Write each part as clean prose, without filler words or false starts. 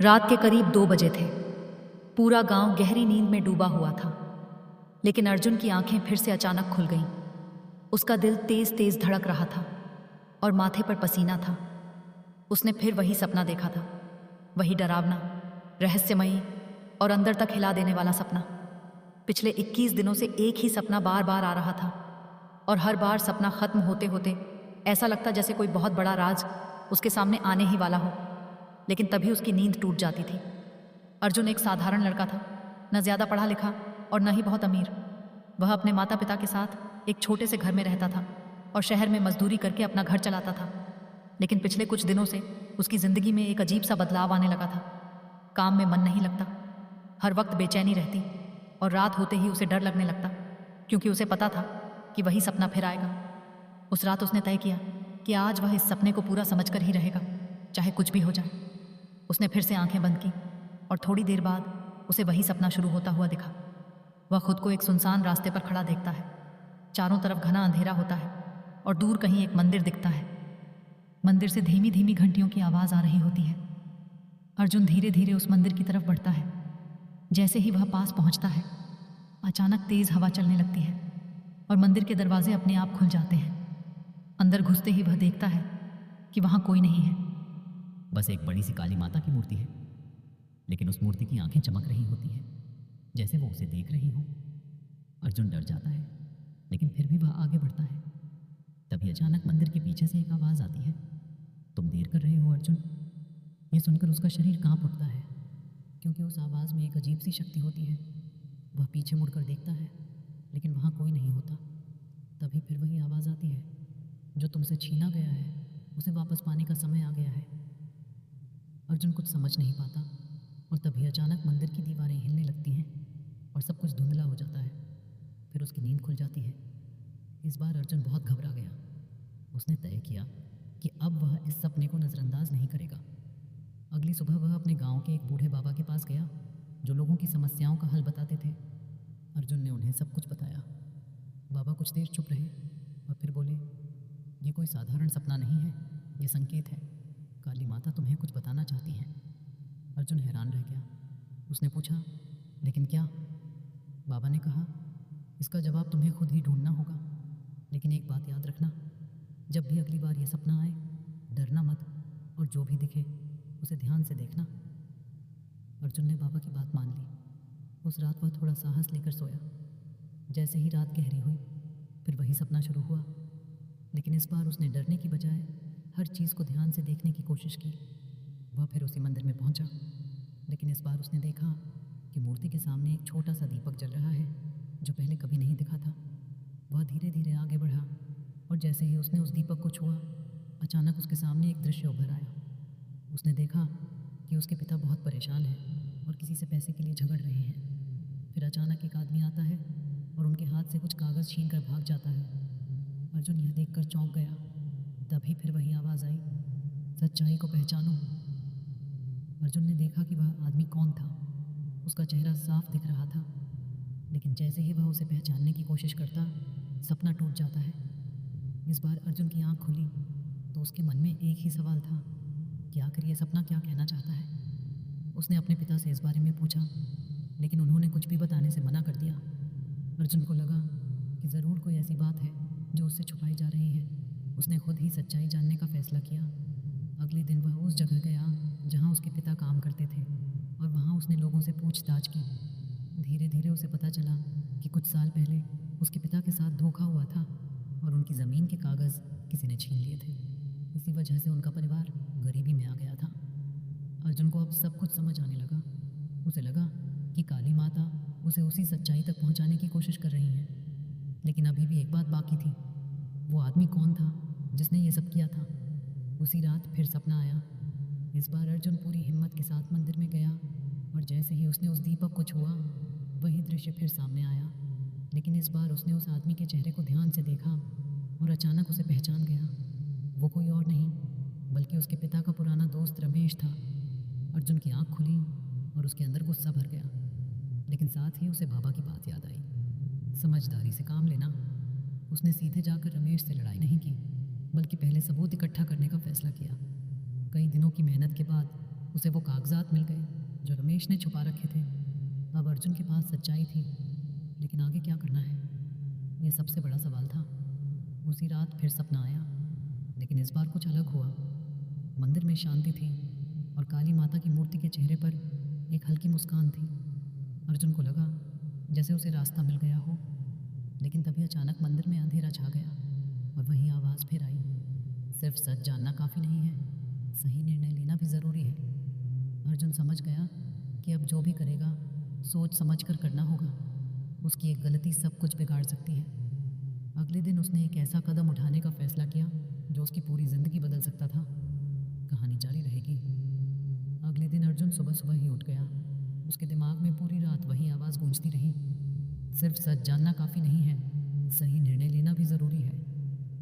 रात के करीब 2 बजे थे। पूरा गांव गहरी नींद में डूबा हुआ था, लेकिन अर्जुन की आंखें फिर से अचानक खुल गईं। उसका दिल तेज तेज धड़क रहा था और माथे पर पसीना था। उसने फिर वही सपना देखा था, वही डरावना, रहस्यमयी और अंदर तक हिला देने वाला सपना। पिछले 21 दिनों से एक ही सपना बार बार आ रहा था और हर बार सपना खत्म होते होते ऐसा लगता जैसे कोई बहुत बड़ा राज उसके सामने आने ही वाला हो, लेकिन तभी उसकी नींद टूट जाती थी। अर्जुन एक साधारण लड़का था, न ज़्यादा पढ़ा लिखा और न ही बहुत अमीर। वह अपने माता पिता के साथ एक छोटे से घर में रहता था और शहर में मजदूरी करके अपना घर चलाता था। लेकिन पिछले कुछ दिनों से उसकी ज़िंदगी में एक अजीब सा बदलाव आने लगा था। काम में मन नहीं लगता, हर वक्त बेचैनी रहती और रात होते ही उसे डर लगने लगता, क्योंकि उसे पता था कि वही सपना फिर आएगा। उस रात उसने तय किया कि आज वह इस सपने को पूरा समझकर ही रहेगा, चाहे कुछ भी हो जाए। उसने फिर से आंखें बंद की और थोड़ी देर बाद उसे वही सपना शुरू होता हुआ दिखा। वह खुद को एक सुनसान रास्ते पर खड़ा देखता है। चारों तरफ घना अंधेरा होता है और दूर कहीं एक मंदिर दिखता है। मंदिर से धीमी धीमी घंटियों की आवाज़ आ रही होती है। अर्जुन धीरे धीरे उस मंदिर की तरफ बढ़ता है। जैसे ही वह पास पहुंचता है, अचानक तेज हवा चलने लगती है और मंदिर के दरवाजे अपने आप खुल जाते हैं। अंदर घुसते ही वह देखता है कि वहाँ कोई नहीं है। बस एक बड़ी सी काली माता की मूर्ति है, लेकिन उस मूर्ति की आंखें चमक रही होती हैं, जैसे वो उसे देख रही हो। अर्जुन डर जाता है, लेकिन फिर भी वह आगे बढ़ता है। तभी अचानक मंदिर के पीछे से एक आवाज़ आती है, तुम देर कर रहे हो अर्जुन। ये सुनकर उसका शरीर कांप उठता है, क्योंकि उस आवाज़ में एक अजीब सी शक्ति होती है। वह पीछे मुड़कर देखता है, लेकिन वहाँ कोई नहीं होता। तभी फिर वही आवाज़ आती है, जो तुमसे छीना गया है उसे वापस पाने का समय आ गया है। अर्जुन कुछ समझ नहीं पाता और तभी अचानक मंदिर की दीवारें हिलने लगती हैं और सब कुछ धुंधला हो जाता है। फिर उसकी नींद खुल जाती है। इस बार अर्जुन बहुत घबरा गया। उसने तय किया कि अब वह इस सपने को नज़रअंदाज नहीं करेगा। अगली सुबह वह अपने गांव के एक बूढ़े बाबा के पास गया, जो लोगों की समस्याओं का हल बताते थे। अर्जुन ने उन्हें सब कुछ बताया। बाबा कुछ देर चुप रहे और फिर बोले, ये कोई साधारण सपना नहीं है, ये संकेत है। काली माता तुम्हें कुछ बताना चाहती हैं। अर्जुन हैरान रह गया। उसने पूछा, लेकिन क्या? बाबा ने कहा, इसका जवाब तुम्हें खुद ही ढूंढना होगा, लेकिन एक बात याद रखना, जब भी अगली बार ये सपना आए, डरना मत और जो भी दिखे उसे ध्यान से देखना। अर्जुन ने बाबा की बात मान ली। उस रात वह थोड़ा साहस लेकर सोया। जैसे ही रात गहरी हुई, फिर वही सपना शुरू हुआ, लेकिन इस बार उसने डरने की बजाय हर चीज़ को ध्यान से देखने की कोशिश की। वह फिर उसी मंदिर में पहुंचा, लेकिन इस बार उसने देखा कि मूर्ति के सामने एक छोटा सा दीपक जल रहा है, जो पहले कभी नहीं दिखा था। वह धीरे धीरे आगे बढ़ा और जैसे ही उसने उस दीपक को छुआ, अचानक उसके सामने एक दृश्य उभर आया। उसने देखा कि उसके पिता बहुत परेशान हैं और किसी से पैसे के लिए झगड़ रहे हैं। फिर अचानक एक आदमी आता है और उनके हाथ से कुछ कागज़ छीन कर भाग जाता है। अर्जुन यह देखकर चौंक गया। तभी फिर वही आवाज़ आई, सच्चाई को पहचानो। अर्जुन ने देखा कि वह आदमी कौन था। उसका चेहरा साफ दिख रहा था, लेकिन जैसे ही वह उसे पहचानने की कोशिश करता, सपना टूट जाता है। इस बार अर्जुन की आंख खुली तो उसके मन में एक ही सवाल था कि आखिर ये सपना क्या कहना चाहता है। उसने अपने पिता से इस बारे में पूछा, लेकिन उन्होंने कुछ भी बताने से मना कर दिया। अर्जुन को लगा कि ज़रूर कोई ऐसी बात है जो उससे छुपाई जा रही है। उसने खुद ही सच्चाई जानने का फैसला किया। अगले दिन वह उस जगह गया जहाँ उसके पिता काम करते थे और वहाँ उसने लोगों से पूछताछ की। धीरे धीरे उसे पता चला कि कुछ साल पहले उसके पिता के साथ धोखा हुआ था और उनकी ज़मीन के कागज़ किसी ने छीन लिए थे। इसी वजह से उनका परिवार गरीबी में आ गया था। अर्जुन को अब सब कुछ समझ आने लगा। उसे लगा कि काली माता उसे उसी सच्चाई तक पहुंचाने की कोशिश कर रही हैं, लेकिन अभी भी एक बात बाकी थी। वो आदमी कौन था जिसने ये सब किया था? उसी रात फिर सपना आया। इस बार अर्जुन पूरी हिम्मत के साथ मंदिर में गया और जैसे ही उसने उस दीपक को छुआ, वही दृश्य फिर सामने आया। लेकिन इस बार उसने उस आदमी के चेहरे को ध्यान से देखा और अचानक उसे पहचान गया। वो कोई और नहीं बल्कि उसके पिता का पुराना दोस्त रमेश था। अर्जुन की आंख खुली और उसके अंदर गुस्सा भर गया, लेकिन साथ ही उसे बाबा की बात याद आई, समझदारी से काम लेना। उसने सीधे जाकर रमेश से लड़ाई नहीं की, बल्कि पहले सबूत इकट्ठा करने का फैसला किया। कई दिनों की मेहनत के बाद उसे वो कागजात मिल गए जो रमेश ने छुपा रखे थे। अब अर्जुन के पास सच्चाई थी, लेकिन आगे क्या करना है, ये सबसे बड़ा सवाल था। उसी रात फिर सपना आया, लेकिन इस बार कुछ अलग हुआ। मंदिर में शांति थी और काली माता की मूर्ति के चेहरे पर एक हल्की मुस्कान थी। अर्जुन को लगा जैसे उसे रास्ता मिल गया हो, लेकिन तभी अचानक मंदिर में अंधेरा छा गया और वही आवाज़ फिर आई, सिर्फ सच जानना काफ़ी नहीं है, सही निर्णय लेना भी ज़रूरी है। अर्जुन समझ गया कि अब जो भी करेगा सोच समझ कर करना होगा। उसकी एक गलती सब कुछ बिगाड़ सकती है। अगले दिन उसने एक ऐसा कदम उठाने का फैसला किया जो उसकी पूरी ज़िंदगी बदल सकता था। कहानी जारी रहेगी। अगले दिन अर्जुन सुबह सुबह ही उठ गया। उसके दिमाग में पूरी रात वही आवाज़ गूंजती रही, सिर्फ सच जानना काफ़ी नहीं है, सही निर्णय लेना भी ज़रूरी है।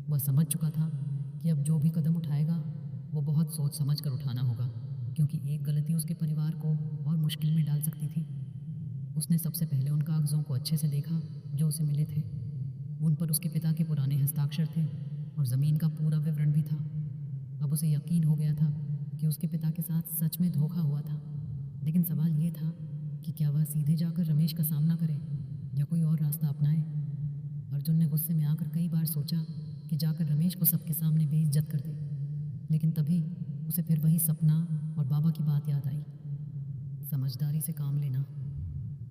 वह समझ चुका था कि अब जो भी कदम उठाएगा वो बहुत सोच समझ कर उठाना होगा, क्योंकि एक गलती उसके परिवार को और मुश्किल में डाल सकती थी। उसने सबसे पहले उन कागज़ों को अच्छे से देखा जो उसे मिले थे। उन पर उसके पिता के पुराने हस्ताक्षर थे और ज़मीन का पूरा विवरण भी था। अब उसे यकीन हो गया था कि उसके पिता के साथ सच में धोखा हुआ था, लेकिन सवाल ये था कि क्या वह सीधे जाकर रमेश का सामना करे या कोई और रास्ता अपनाए। अर्जुन ने गुस्से में आकर कई बार सोचा कि जाकर रमेश को सबके सामने बेइज्जत कर दे, लेकिन तभी उसे फिर वही सपना और बाबा की बात याद आई, समझदारी से काम लेना।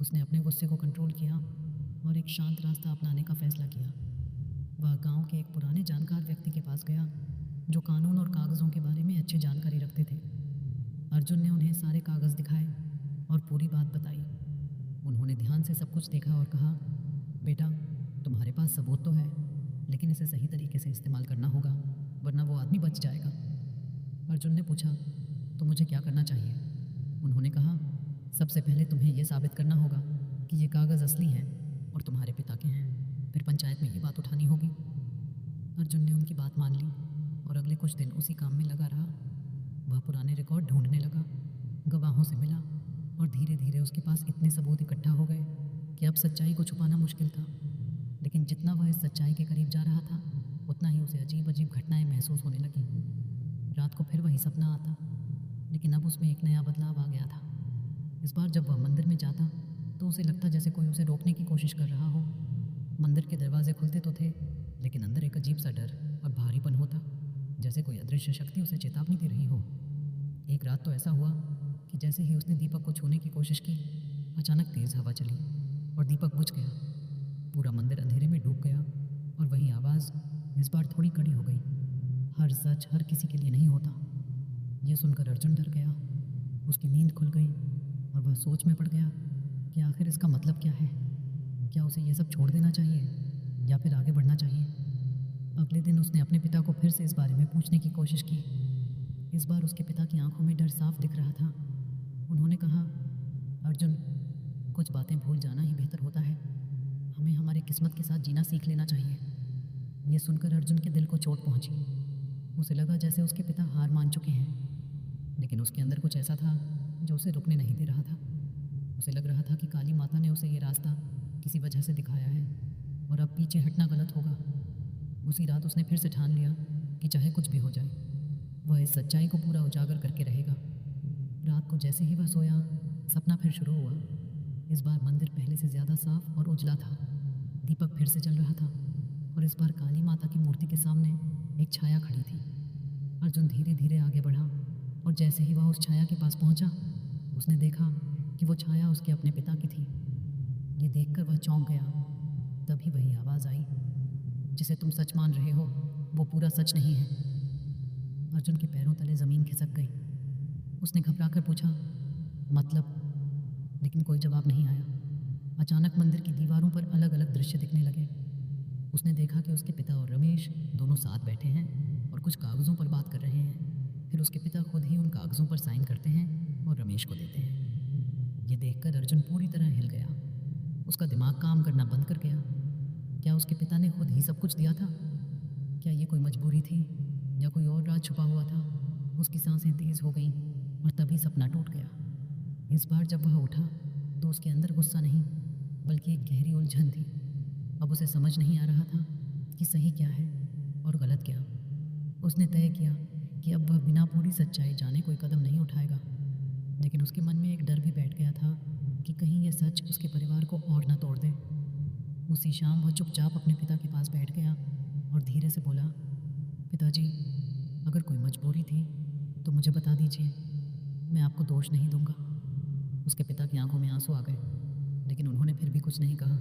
उसने अपने गुस्से को कंट्रोल किया और एक शांत रास्ता अपनाने का फैसला किया। वह गांव के एक पुराने जानकार व्यक्ति के पास गया जो कानून और कागज़ों के बारे में अच्छी जानकारी रखते थे। अर्जुन ने उन्हें सारे कागज़ दिखाए और पूरी बात बताई। उन्होंने ध्यान से सब कुछ देखा और कहा, बेटा तुम्हारे पास सबूत तो है, लेकिन इसे सही तरीके से इस्तेमाल करना होगा, वरना वो आदमी बच जाएगा। अर्जुन ने पूछा, तो मुझे क्या करना चाहिए? उन्होंने कहा, सबसे पहले तुम्हें यह साबित करना होगा कि ये कागज़ असली हैं और तुम्हारे पिता के हैं, फिर पंचायत में ये बात उठानी होगी। अर्जुन ने उनकी बात मान ली और अगले कुछ दिन उसी काम में लगा रहा। वह पुराने रिकॉर्ड ढूंढने लगा, गवाहों से मिला और धीरे धीरे उसके पास इतने सबूत इकट्ठा हो गए कि अब सच्चाई को छुपाना मुश्किल था। लेकिन जितना वह इस सच्चाई के करीब जा रहा था, उतना ही उसे अजीब अजीब घटनाएं महसूस होने लगी। रात को फिर वही सपना आता, लेकिन अब उसमें एक नया बदलाव आ गया था। इस बार जब वह मंदिर में जाता तो उसे लगता जैसे कोई उसे रोकने की कोशिश कर रहा हो। मंदिर के दरवाजे खुलते तो थे, लेकिन अंदर एक अजीब सा डर और भारीपन होता, जैसे कोई अदृश्य शक्ति उसे चेतावनी दे रही हो। एक रात तो ऐसा हुआ कि जैसे ही उसने दीपक को छूने की कोशिश की, अचानक तेज़ हवा चली और दीपक बुझ गया। पूरा मंदिर अंधेरे में डूब गया और वही आवाज़ इस बार थोड़ी कड़ी हो गई, हर सच हर किसी के लिए नहीं होता। यह सुनकर अर्जुन डर गया। उसकी नींद खुल गई और वह सोच में पड़ गया कि आखिर इसका मतलब क्या है। क्या उसे यह सब छोड़ देना चाहिए या फिर आगे बढ़ना चाहिए? अगले दिन उसने अपने पिता को फिर से इस बारे में पूछने की कोशिश की। इस बार उसके पिता की आंखों में डर साफ दिख रहा था। उन्होंने कहा, अर्जुन कुछ बातें भूल जाना ही बेहतर होता है, हमें हमारी किस्मत के साथ जीना सीख लेना चाहिए। यह सुनकर अर्जुन के दिल को चोट पहुंची। उसे लगा जैसे उसके पिता हार मान चुके हैं, लेकिन उसके अंदर कुछ ऐसा था जो उसे रुकने नहीं दे रहा था। उसे लग रहा था कि काली माता ने उसे ये रास्ता किसी वजह से दिखाया है और अब पीछे हटना गलत होगा। उसी रात उसने फिर से ठान लिया कि चाहे कुछ भी हो जाए, वह इस सच्चाई को पूरा उजागर करके रहेगा। रात को जैसे ही वह सोया, सपना फिर शुरू हुआ। इस बार मंदिर पहले से ज़्यादा साफ और उजला था। दीपक फिर से जल रहा था और इस बार काली माता की मूर्ति के सामने एक छाया खड़ी थी। अर्जुन धीरे धीरे आगे बढ़ा और जैसे ही वह उस छाया के पास पहुंचा, उसने देखा कि वो छाया उसके अपने पिता की थी। ये देखकर वह चौंक गया। तभी वही आवाज़ आई, जिसे तुम सच मान रहे हो वो पूरा सच नहीं है। अर्जुन के पैरों तले ज़मीन खिसक गई। उसने घबराकर पूछा, मतलब? लेकिन कोई जवाब नहीं आया। अचानक मंदिर की दीवारों पर अलग अलग दृश्य दिखने लगे। उसने देखा कि उसके पिता और रमेश दोनों साथ बैठे हैं और कुछ कागज़ों पर बात कर रहे हैं। फिर उसके पिता खुद ही उन कागज़ों पर साइन करते हैं और रमेश को देते हैं। ये देखकर अर्जुन पूरी तरह हिल गया। उसका दिमाग काम करना बंद कर गया। क्या उसके पिता ने खुद ही सब कुछ दिया था? क्या ये कोई मजबूरी थी या कोई और राज छुपा हुआ था? उसकी सांसें तेज़ हो गईं और तभी सपना टूट गया। इस बार जब वह उठा तो उसके अंदर गुस्सा नहीं, बल्कि एक गहरी उलझन थी। अब उसे समझ नहीं आ रहा था कि सही क्या है और गलत क्या। उसने तय किया कि अब वह बिना पूरी सच्चाई जाने कोई कदम नहीं उठाएगा। लेकिन उसके मन में एक डर भी बैठ गया था कि कहीं यह सच उसके परिवार को और न तोड़ दे। उसी शाम वह चुपचाप अपने पिता के पास बैठ गया और धीरे से बोला, पिताजी, अगर कोई मजबूरी थी तो मुझे बता दीजिए, मैं आपको दोष नहीं दूंगा। उसके पिता की आंखों में आंसू आ गए, लेकिन उन्होंने फिर भी कुछ नहीं कहा,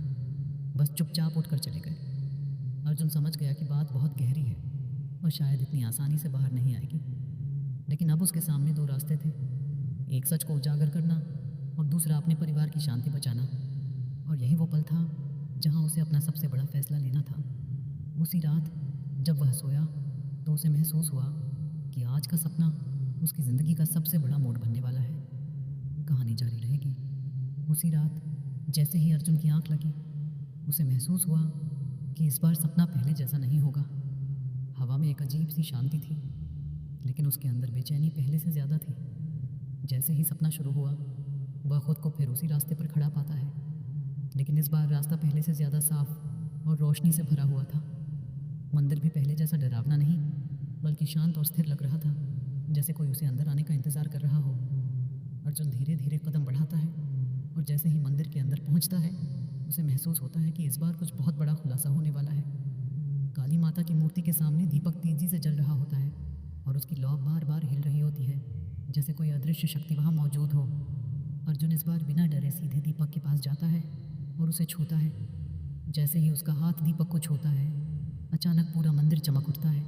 बस चुपचाप उठकर चले गए। अर्जुन समझ गया कि बात बहुत गहरी है और शायद इतनी आसानी से बाहर नहीं आएगी। लेकिन अब उसके सामने दो रास्ते थे, एक सच को उजागर करना और दूसरा अपने परिवार की शांति बचाना। और यही वो पल था जहां उसे अपना सबसे बड़ा फैसला लेना था। उसी रात जब वह सोया तो उसे महसूस हुआ कि आज का सपना उसकी ज़िंदगी का सबसे बड़ा मोड़ बनने वाला है। कहानी जारी रहेगी। उसी रात जैसे ही अर्जुन की आंख लगी, उसे महसूस हुआ कि इस बार सपना पहले जैसा नहीं होगा। हवा में एक अजीब सी शांति थी, लेकिन उसके अंदर बेचैनी पहले से ज़्यादा थी। जैसे ही सपना शुरू हुआ, वह खुद को फिर उसी रास्ते पर खड़ा पाता है, लेकिन इस बार रास्ता पहले से ज़्यादा साफ और रोशनी से भरा हुआ था। मंदिर भी पहले जैसा डरावना नहीं, बल्कि शांत और स्थिर लग रहा था, जैसे कोई उसे अंदर आने का इंतज़ार कर रहा हो। अर्जुन धीरे धीरे कदम बढ़ाता है और जैसे ही मंदिर के अंदर पहुंचता है, उसे महसूस होता है कि इस बार कुछ बहुत बड़ा खुलासा होने वाला है। काली माता की मूर्ति के सामने दीपक तेजी से जल रहा होता है और उसकी लौ बार बार हिल रही होती है, जैसे कोई अदृश्य शक्ति वहाँ मौजूद हो। अर्जुन इस बार बिना डरे सीधे दीपक के पास जाता है और उसे छूता है। जैसे ही उसका हाथ दीपक को छूता है, अचानक पूरा मंदिर चमक उठता है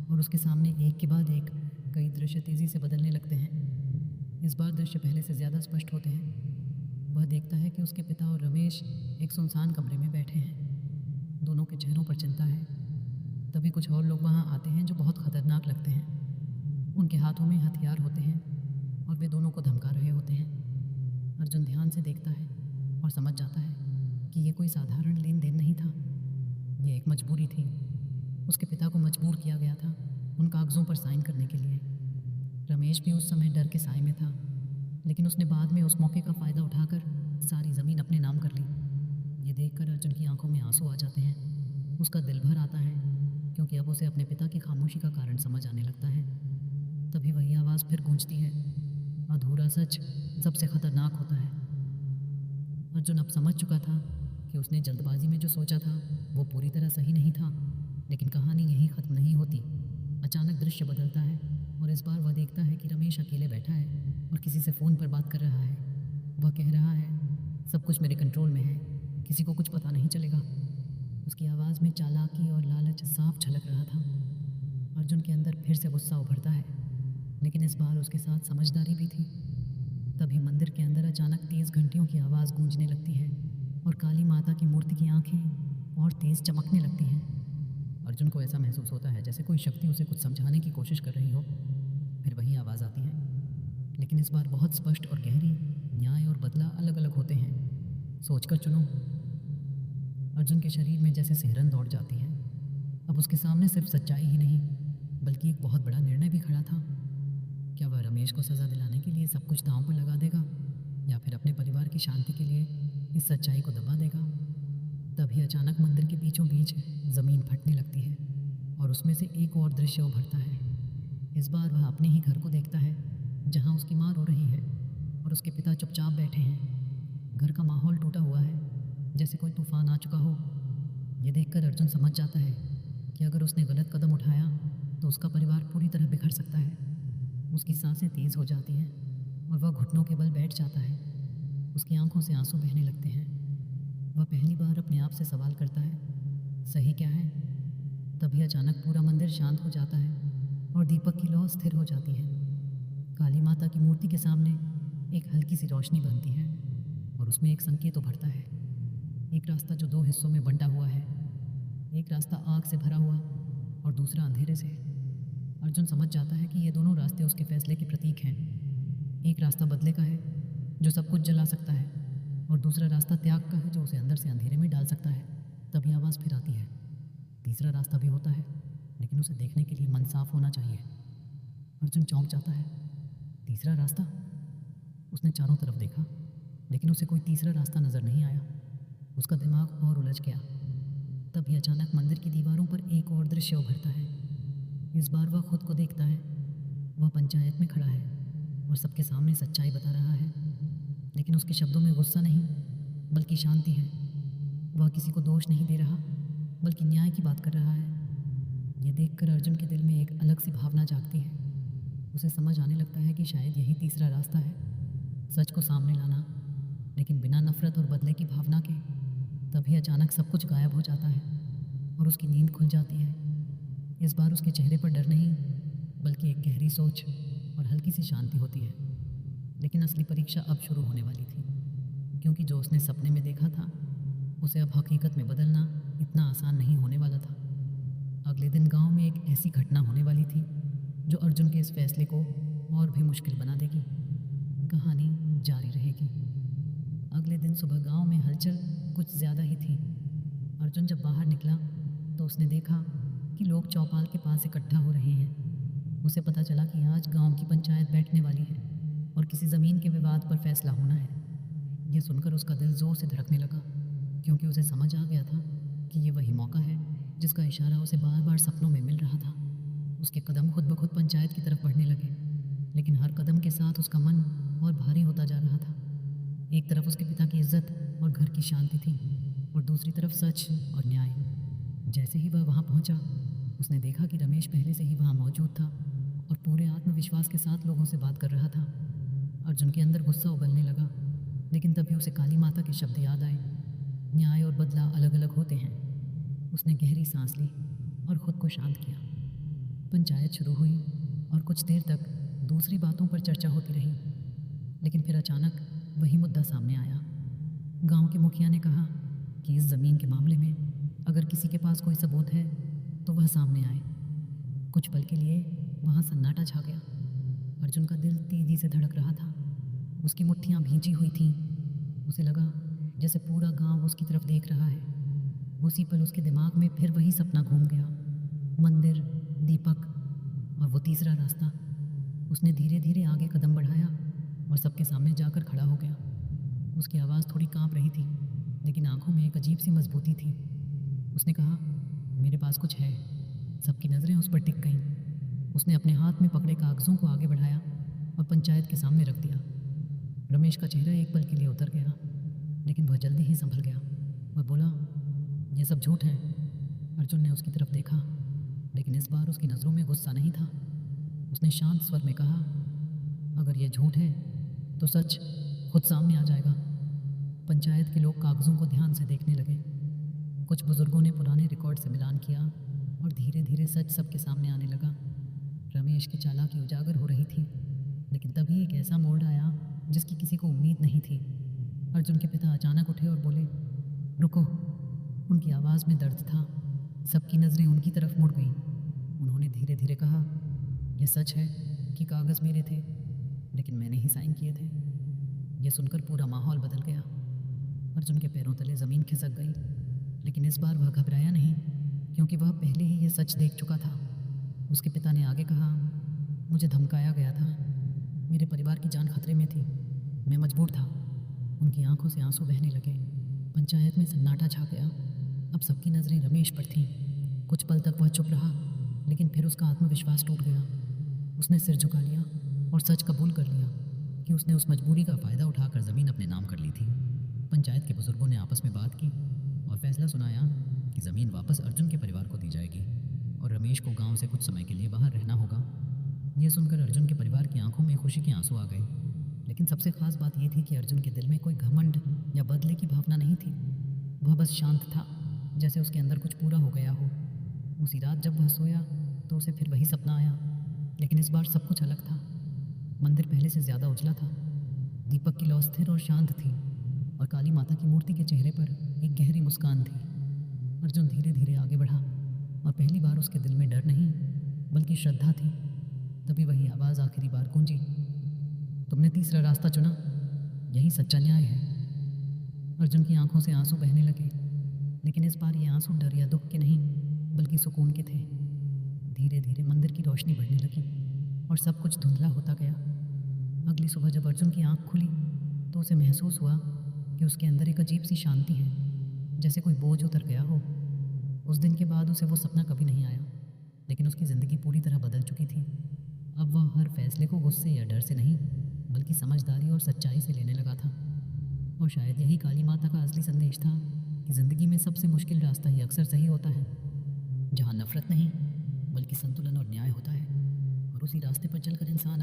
और उसके सामने एक के बाद एक कई दृश्य तेज़ी से बदलने लगते हैं। इस बार दृश्य पहले से ज़्यादा स्पष्ट होते हैं। वह देखता है कि उसके पिता और रमेश एक सुनसान कमरे में बैठे हैं। दोनों के चेहरों पर चिंता है। तभी कुछ और लोग वहाँ आते हैं जो बहुत खतरनाक लगते हैं। उनके हाथों में हथियार होते हैं और वे दोनों को धमका रहे होते हैं। अर्जुन ध्यान से देखता है और समझ जाता है कि ये कोई साधारण लेन देन नहीं था, ये एक मजबूरी थी। उसके पिता को मजबूर किया गया था उन कागज़ों पर साइन करने के लिए। रमेश भी उस समय डर के साए में था, लेकिन उसने बाद में उस मौके का फ़ायदा उठाकर सारी ज़मीन अपने नाम कर ली। ये देखकर अर्जुन की आंखों में आंसू आ जाते हैं। उसका दिल भर आता है, क्योंकि अब उसे अपने पिता की खामोशी का कारण समझ आने लगता है। तभी वही आवाज़ फिर गूंजती है, अधूरा सच सबसे खतरनाक होता है। अर्जुन अब समझ चुका था कि उसने जल्दबाजी में जो सोचा था वो पूरी तरह सही नहीं था, लेकिन कहानी यहीं ख़त्म नहीं होती। अचानक दृश्य बदलता है और इस बार वह देखता है कि रमेश अकेले बैठा है और किसी से फ़ोन पर बात कर रहा है। वह कह रहा है, सब कुछ मेरे कंट्रोल में है, किसी को कुछ पता नहीं चलेगा। उसकी आवाज़ में चालाकी और लालच साफ झलक रहा था। अर्जुन के अंदर फिर से गुस्सा उभरता है, लेकिन इस बार उसके साथ समझदारी भी थी। तभी मंदिर के अंदर अचानक तेज़ घंटियों की आवाज़ गूंजने लगती है और काली माता की मूर्ति की आंखें और तेज़ चमकने लगती हैं। अर्जुन को ऐसा महसूस होता है जैसे कोई शक्ति उसे कुछ समझाने की कोशिश कर रही हो। फिर वही आवाज़ आती है, लेकिन इस बार बहुत स्पष्ट और गहरी। न्याय और बदला अलग अलग होते हैं, सोचकर चुनो। अर्जुन के शरीर में जैसे सिहरन दौड़ जाती है। अब उसके सामने सिर्फ सच्चाई ही नहीं, बल्कि एक बहुत बड़ा निर्णय भी खड़ा था। क्या वह रमेश को सज़ा दिलाने के लिए सब कुछ दांव पर लगा देगा, या फिर अपने परिवार की शांति के लिए इस सच्चाई को दबा देगा? तभी अचानक मंदिर के बीचों बीच ज़मीन फटने लगती है और उसमें से एक और दृश्य उभरता है। इस बार वह अपने ही घर को देखता है, जहाँ उसकी माँ रो रही है और उसके पिता चुपचाप बैठे हैं। घर का माहौल टूटा हुआ है, जैसे कोई तूफान आ चुका हो। ये देखकर अर्जुन समझ जाता है कि अगर उसने गलत कदम उठाया तो उसका परिवार पूरी तरह बिखर सकता है। उसकी सांसें तेज़ हो जाती हैं और वह घुटनों के बल बैठ जाता है। उसकी आंखों से आंसू बहने लगते हैं। वह पहली बार अपने आप से सवाल करता है, सही क्या है? तभी अचानक पूरा मंदिर शांत हो जाता है और दीपक की लौ स्थिर हो जाती है। काली माता की मूर्ति के सामने एक हल्की सी रोशनी बनती है और उसमें एक संकेत उभरता है। एक रास्ता जो दो हिस्सों में बंटा हुआ है, एक रास्ता आग से भरा हुआ और दूसरा अंधेरे से। अर्जुन समझ जाता है कि ये दोनों रास्ते उसके फैसले के प्रतीक हैं। एक रास्ता बदले का है, जो सब कुछ जला सकता है, और दूसरा रास्ता त्याग का है, जो उसे अंदर से अंधेरे में डाल सकता है। तभी आवाज़ फिर आती है, तीसरा रास्ता भी होता है, लेकिन उसे देखने के लिए मन साफ होना चाहिए। अर्जुन चौंक जाता है, तीसरा रास्ता? उसने चारों तरफ देखा, लेकिन उसे कोई तीसरा रास्ता नज़र नहीं आया। उसका दिमाग और उलझ गया। तभी अचानक मंदिर की दीवारों पर एक और दृश्य उभरता है। इस बार वह खुद को देखता है। वह पंचायत में खड़ा है और सबके सामने सच्चाई बता रहा है, लेकिन उसके शब्दों में गुस्सा नहीं बल्कि शांति है। वह किसी को दोष नहीं दे रहा बल्कि न्याय की बात कर रहा है। ये देखकर अर्जुन के दिल में एक अलग सी भावना जागती है। उसे समझ आने लगता है कि शायद यही तीसरा रास्ता है, सच को सामने लाना, लेकिन बिना नफरत और बदले की भावना के। तभी अचानक सब कुछ गायब हो जाता है और उसकी नींद खुल जाती है। इस बार उसके चेहरे पर डर नहीं बल्कि एक गहरी सोच और हल्की सी शांति होती है। लेकिन असली परीक्षा अब शुरू होने वाली थी, क्योंकि जो उसने सपने में देखा था उसे अब हकीकत में बदलना इतना आसान नहीं होने वाला था। अगले दिन गांव में एक ऐसी घटना होने वाली थी जो अर्जुन के इस फैसले को और भी मुश्किल बना देगी। कहानी जारी रहेगी। अगले दिन सुबह गांव में हलचल कुछ ज़्यादा ही थी। अर्जुन जब बाहर निकला तो उसने देखा कि लोग चौपाल के पास इकट्ठा हो रहे हैं। उसे पता चला कि आज गांव की पंचायत बैठने वाली है और किसी ज़मीन के विवाद पर फैसला होना है। यह सुनकर उसका दिल ज़ोर से धड़कने लगा, क्योंकि उसे समझ आ गया था कि ये वही मौका है जिसका इशारा उसे बार बार सपनों में मिल रहा था। उसके कदम खुद ब खुद पंचायत की तरफ बढ़ने लगे, लेकिन हर कदम के साथ उसका मन और भारी होता जा रहा था। एक तरफ उसके पिता की इज्जत और घर की शांति थी और दूसरी तरफ सच और न्याय। जैसे ही वह वहाँ पहुँचा, उसने देखा कि रमेश पहले से ही वहाँ मौजूद था और पूरे आत्मविश्वास के साथ लोगों से बात कर रहा था। अर्जुन के अंदर गुस्सा उबलने लगा, लेकिन तभी उसे काली माता के शब्द याद आए, न्याय और बदला अलग अलग होते हैं। उसने गहरी सांस ली और ख़ुद को शांत किया। पंचायत शुरू हुई और कुछ देर तक दूसरी बातों पर चर्चा होती रही, लेकिन फिर अचानक वही मुद्दा सामने आया। गांव के मुखिया ने कहा कि इस ज़मीन के मामले में अगर किसी के पास कोई सबूत है तो वह सामने आए। कुछ पल के लिए वहाँ सन्नाटा छा गया। अर्जुन का दिल तेज़ी से धड़क रहा था। उसकी मुट्ठियाँ भींची हुई थीं। उसे लगा जैसे पूरा गांव उसकी तरफ देख रहा है। उसी पल उसके दिमाग में फिर वही सपना घूम गया, मंदिर, दीपक और वो तीसरा रास्ता। उसने धीरे धीरे आगे कदम बढ़ाया और सबके सामने जाकर खड़ा हो गया। उसकी आवाज़ थोड़ी कांप रही थी, लेकिन आंखों में एक अजीब सी मजबूती थी। उसने कहा, मेरे पास कुछ है। सबकी नज़रें उस पर टिक गईं। उसने अपने हाथ में पकड़े कागज़ों को आगे बढ़ाया और पंचायत के सामने रख दिया। रमेश का चेहरा एक पल के लिए उतर गया, लेकिन वह जल्दी ही संभल गया और बोला, यह सब झूठ है। अर्जुन ने उसकी तरफ देखा, लेकिन इस बार उसकी नज़रों में गुस्सा नहीं था। उसने शांत स्वर में कहा, अगर यह झूठ है तो सच खुद सामने आ जाएगा। पंचायत के लोग कागज़ों को ध्यान से देखने लगे। कुछ बुजुर्गों ने पुराने रिकॉर्ड से मिलान किया और धीरे धीरे सच सबके सामने आने लगा। रमेश की चालाकी उजागर हो रही थी, लेकिन तभी एक ऐसा मोड़ आया जिसकी किसी को उम्मीद नहीं थी। अर्जुन के पिता अचानक उठे और बोले, रुको। उनकी आवाज़ में दर्द था। सबकी नज़रें उनकी तरफ मुड़ गईं। उन्होंने धीरे धीरे कहा, यह सच है कि कागज़ मेरे थे, लेकिन मैंने ही साइन किए थे। यह सुनकर पूरा माहौल बदल गया। अर्जुन के पैरों तले ज़मीन खिसक गई, लेकिन इस बार वह घबराया नहीं, क्योंकि वह पहले ही यह सच देख चुका था। उसके पिता ने आगे कहा, मुझे धमकाया गया था। मेरे परिवार की जान खतरे में थी। मैं मजबूर था। उनकी आंखों से आंसू बहने लगे। पंचायत में सन्नाटा छा गया। अब सबकी नज़रें रमेश पर थीं। कुछ पल तक वह चुप रहा, लेकिन फिर उसका आत्मविश्वास टूट गया। उसने सिर झुका लिया और सच कबूल कर लिया कि उसने उस मजबूरी का फ़ायदा उठाकर ज़मीन अपने नाम कर ली थी। पंचायत के बुजुर्गों ने आपस में बात की और फैसला सुनाया कि ज़मीन वापस अर्जुन के परिवार को दी जाएगी और रमेश को गांव से कुछ समय के लिए बाहर रहना होगा। यह सुनकर अर्जुन के परिवार की आंखों में खुशी के आंसू आ गए, लेकिन सबसे खास बात यह थी कि अर्जुन के दिल में कोई घमंड या बदले की भावना नहीं थी। वह बस शांत था, जैसे उसके अंदर कुछ पूरा हो गया हो। उसी रात जब वह सोया तो उसे फिर वही सपना आया, लेकिन इस बार सब कुछ अलग था। मंदिर पहले से ज़्यादा उजला था। दीपक की लौ स्थिर और शांत थी और काली माता की मूर्ति के चेहरे पर एक गहरी मुस्कान थी। अर्जुन धीरे धीरे आगे बढ़ा और पहली बार उसके दिल में डर नहीं बल्कि श्रद्धा थी। तभी वही आवाज़ आखिरी बार गूंजी, तुमने तीसरा रास्ता चुना, यही सच्चा न्याय है। अर्जुन की आंखों से आंसू बहने लगे, लेकिन इस बार ये आंसू डर या दुख के नहीं बल्कि सुकून के थे। धीरे धीरे मंदिर की रोशनी बढ़ने लगी और सब कुछ धुंधला होता गया। अगली सुबह जब अर्जुन की आंख खुली तो उसे महसूस हुआ कि उसके अंदर एक अजीब सी शांति है, जैसे कोई बोझ उतर गया हो। उस दिन के बाद उसे वो सपना कभी नहीं आया, लेकिन उसकी ज़िंदगी पूरी तरह बदल चुकी थी। अब वह हर फैसले को गुस्से या डर से नहीं बल्कि समझदारी और सच्चाई से लेने लगा था। और शायद यही काली माता का असली संदेश था कि ज़िंदगी में सबसे मुश्किल रास्ता ही अक्सर सही होता है, जहाँ नफ़रत नहीं बल्कि संतुलन और न्याय होता है। और उसी रास्ते पर चलकर इंसान